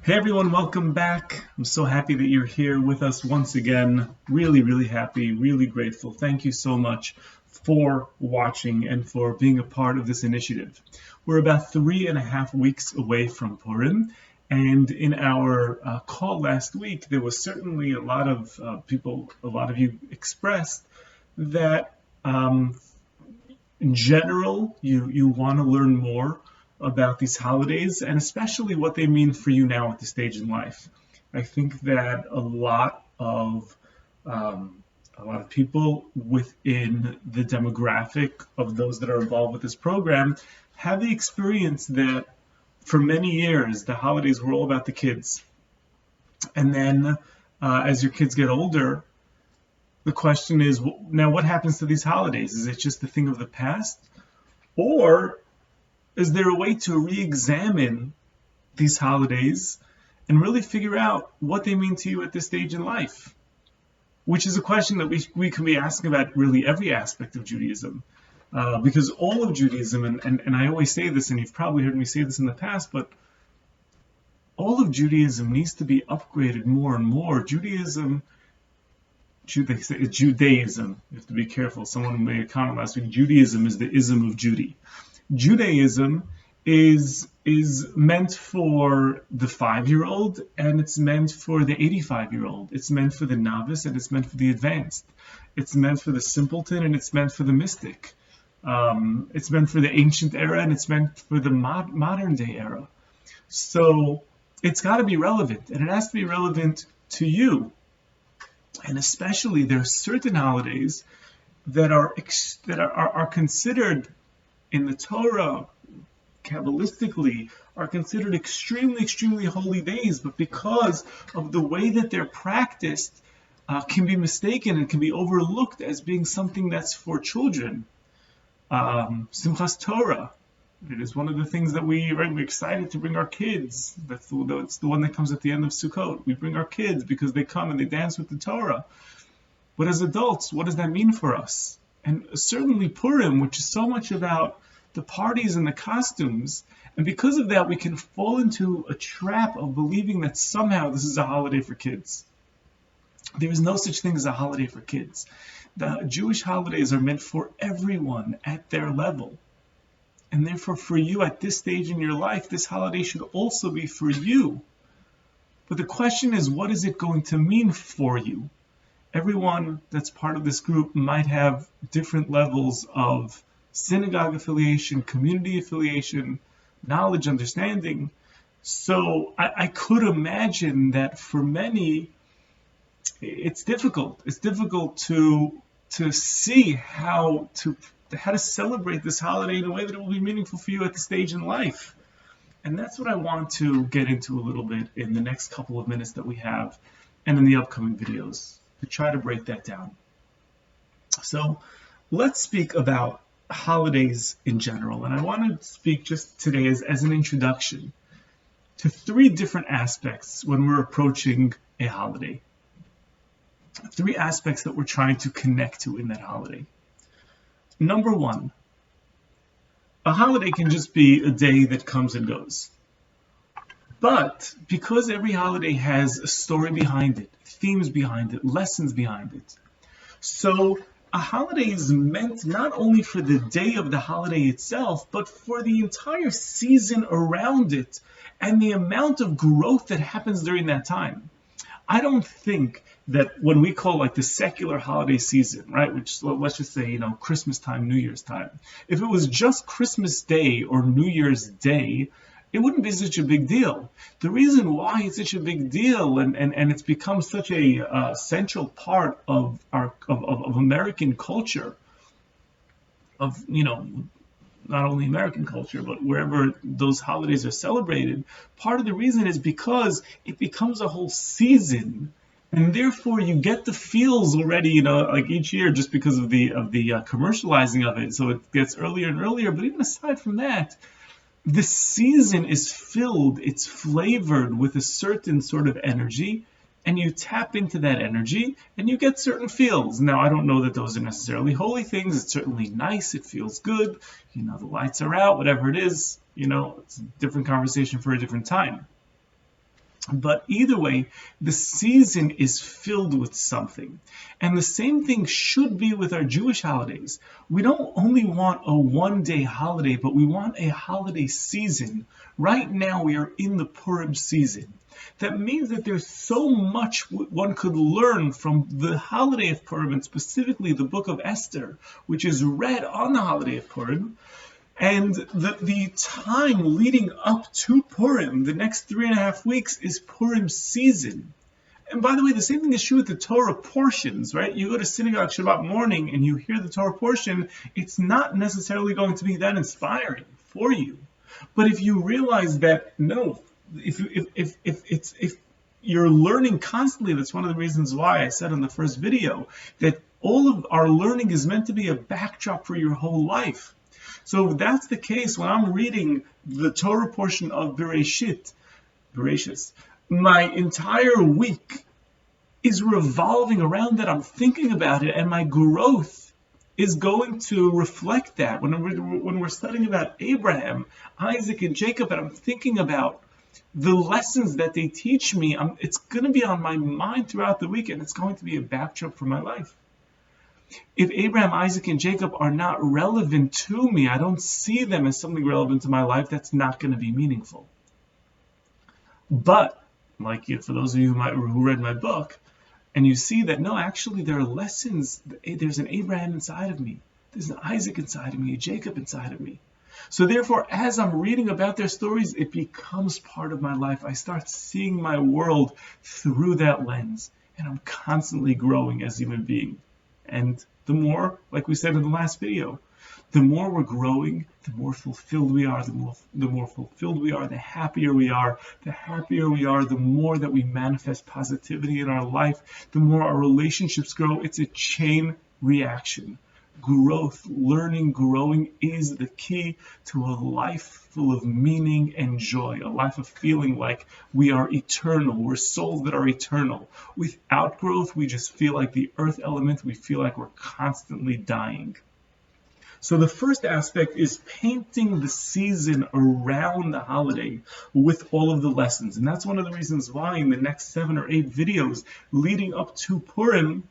Hey everyone, welcome back. I'm so happy that you're here with us once again. Really, really happy, really grateful. Thank you so much for watching and for being a part of this initiative. We're about 3.5 weeks away from Purim, and in our call last week, there was certainly a lot of a lot of you expressed that in general, you want to learn more about these holidays and especially what they mean for you now at this stage in life. I think that a lot of people within the demographic of those that are involved with this program have the experience that for many years the holidays were all about the kids, and then as your kids get older, the question is, now what happens to these holidays? Is it just a thing of the past? Or is there a way to re-examine these holidays and really figure out what they mean to you at this stage in life? Which is a question that we can be asking about really every aspect of Judaism. Because all of Judaism, and I always say this, and you've probably heard me say this in the past, but all of Judaism needs to be upgraded more and more. Judaism, you have to be careful. Someone made a comment last week, Judaism is the ism of Judy. Judaism is meant for the 5-year-old, and it's meant for the 85-year-old. It's meant for the novice, and it's meant for the advanced. It's meant for the simpleton, and it's meant for the mystic. It's meant for the ancient era, and it's meant for the modern day era. So it's got to be relevant, and it has to be relevant to you. And especially there are certain holidays that are considered in the Torah, Kabbalistically, are considered extremely, extremely holy days, but because of the way that they're practiced, can be mistaken and can be overlooked as being something that's for children. Simchas Torah, it is one of the things that we're excited to bring our kids. It's the one that comes at the end of Sukkot. We bring our kids because they come and they dance with the Torah. But as adults, what does that mean for us? And certainly Purim, which is so much about the parties and the costumes, and because of that, we can fall into a trap of believing that somehow this is a holiday for kids. There is no such thing as a holiday for kids. The Jewish holidays are meant for everyone at their level. And therefore, for you at this stage in your life, this holiday should also be for you. But the question is, what is it going to mean for you? Everyone that's part of this group might have different levels of synagogue affiliation, community affiliation, knowledge, understanding. So I could imagine that for many, it's difficult. It's difficult to see how to celebrate this holiday in a way that it will be meaningful for you at this stage in life. And that's what I want to get into a little bit in the next couple of minutes that we have and in the upcoming videos to try to break that down. So let's speak about holidays in general. And I want to speak just today as an introduction to 3 different aspects when we're approaching a holiday. 3 aspects that we're trying to connect to in that holiday. Number 1, a holiday can just be a day that comes and goes. But because every holiday has a story behind it, themes behind it, lessons behind it, so a holiday is meant not only for the day of the holiday itself, but for the entire season around it and the amount of growth that happens during that time. I don't think that when we call like the secular holiday season, right, which let's just say, Christmas time, New Year's time, if it was just Christmas Day or New Year's Day, it wouldn't be such a big deal. The reason why it's such a big deal and it's become such a central part of American culture, of not only American culture, but wherever those holidays are celebrated, part of the reason is because it becomes a whole season, and therefore you get the feels already, like each year, just because of the commercializing of it. So it gets earlier and earlier. But even aside from that, the season is filled, it's flavored with a certain sort of energy, and you tap into that energy and you get certain feels. Now, I don't know that those are necessarily holy things. It's certainly nice. It feels good. The lights are out, whatever it is, it's a different conversation for a different time. But either way, the season is filled with something. And the same thing should be with our Jewish holidays. We don't only want a one-day holiday, but we want a holiday season. Right now, we are in the Purim season. That means that there's so much one could learn from the holiday of Purim, and specifically the book of Esther, which is read on the holiday of Purim. And the time leading up to Purim, the next 3.5 weeks, is Purim season. And by the way, the same thing is true with the Torah portions, right? You go to synagogue Shabbat morning and you hear the Torah portion, it's not necessarily going to be that inspiring for you. But if you realize that, no, if you're learning constantly, that's one of the reasons why I said in the first video that all of our learning is meant to be a backdrop for your whole life. So if that's the case, when I'm reading the Torah portion of Bereshit, my entire week is revolving around that. I'm thinking about it, and my growth is going to reflect that. When we're studying about Abraham, Isaac, and Jacob, and I'm thinking about the lessons that they teach me, it's going to be on my mind throughout the week, and it's going to be a backdrop for my life. If Abraham, Isaac, and Jacob are not relevant to me, I don't see them as something relevant to my life, that's not going to be meaningful. But, like for those of you who read my book, and you see that, no, actually there are lessons. There's an Abraham inside of me. There's an Isaac inside of me, a Jacob inside of me. So therefore, as I'm reading about their stories, it becomes part of my life. I start seeing my world through that lens, and I'm constantly growing as a human being. And the more, like we said in the last video, the more we're growing, the more fulfilled we are, the more fulfilled we are, the happier we are. The happier we are, the more that we manifest positivity in our life, the more our relationships grow. It's a chain reaction. Growth, learning, growing is the key to a life full of meaning and joy, a life of feeling like we are eternal. We're souls that are eternal. Without growth, we just feel like the earth element. We feel like we're constantly dying. So the first aspect is painting the season around the holiday with all of the lessons. And that's one of the reasons why in the next 7 or 8 videos leading up to Purim,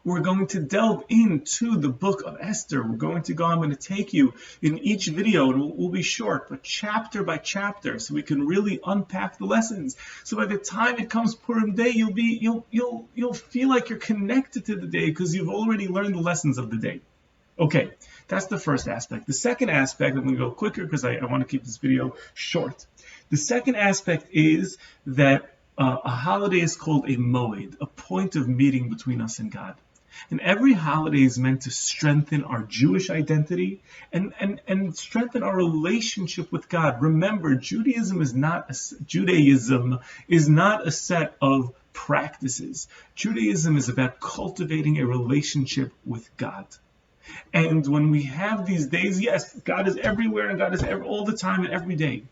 we're going to delve into the book of Esther. I'm going to take you in each video, and we'll be short, but chapter by chapter, so we can really unpack the lessons. So by the time it comes Purim Day, you'll feel like you're connected to the day because you've already learned the lessons of the day. Okay, that's the first aspect. The second aspect, I'm going to go quicker because I want to keep this video short. The second aspect is that a holiday is called a moed, a point of meeting between us and God. And every holiday is meant to strengthen our Jewish identity and strengthen our relationship with God. Remember, Judaism is not a set of practices. Judaism is about cultivating a relationship with God. And when we have these days, yes, God is everywhere and God is all the time and every day.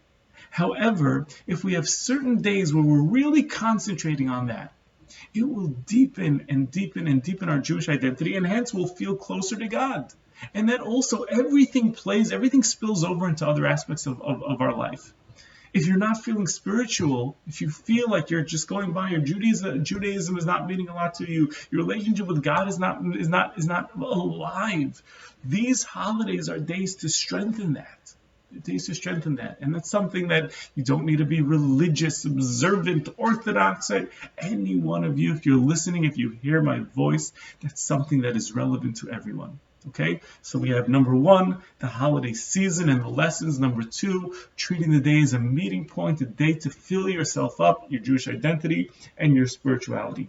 However, if we have certain days where we're really concentrating on that, it will deepen and deepen and deepen our Jewish identity, and hence we'll feel closer to God. And then also everything spills over into other aspects of our life. If you're not feeling spiritual, if you feel like you're just going by your Judaism is not meaning a lot to you, your relationship with God is not alive. These holidays are days to strengthen that. And that's something that you don't need to be religious, observant, orthodox. Any one of you, if you're listening, if you hear my voice, that's something that is relevant to everyone. Okay, so we have number 1, the holiday season and the lessons. Number 2, treating the day as a meeting point, a day to fill yourself up, your Jewish identity, and your spirituality.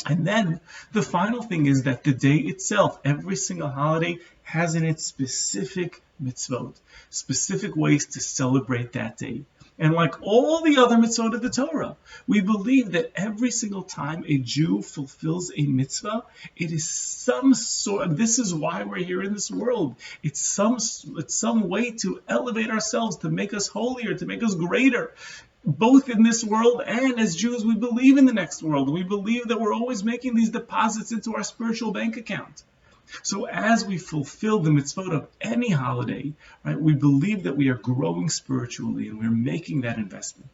And then the final thing is that the day itself, every single holiday has in it specific mitzvot, specific ways to celebrate that day. And like all the other mitzvot of the Torah, we believe that every single time a Jew fulfills a mitzvah, it is some sort, this is why we're here in this world. It's some way to elevate ourselves, to make us holier, to make us greater. Both in this world and as Jews, we believe in the next world. We believe that we're always making these deposits into our spiritual bank account. So as we fulfill the mitzvot of any holiday, right, we believe that we are growing spiritually and we're making that investment.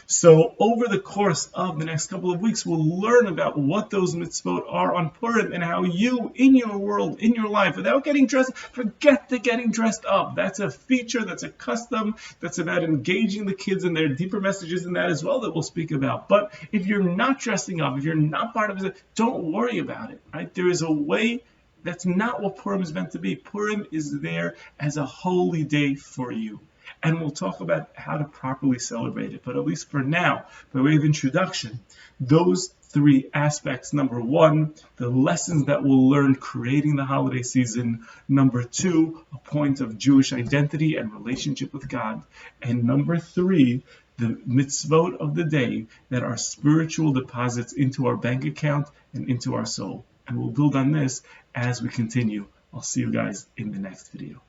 So over the course of the next couple of weeks, we'll learn about what those mitzvot are on Purim and how you, in your world, in your life, without getting dressed, forget the getting dressed up. That's a feature, that's a custom, that's about engaging the kids, and there are deeper messages in that as well that we'll speak about. But if you're not dressing up, if you're not part of it, don't worry about it, right? There is a way. That's not what Purim is meant to be. Purim is there as a holy day for you. And we'll talk about how to properly celebrate it. But at least for now, by way of introduction, those three aspects. Number one, the lessons that we'll learn creating the holiday season. Number two, a point of Jewish identity and relationship with God. And number three, the mitzvot of the day that are spiritual deposits into our bank account and into our soul. And we'll build on this as we continue. I'll see you guys in the next video.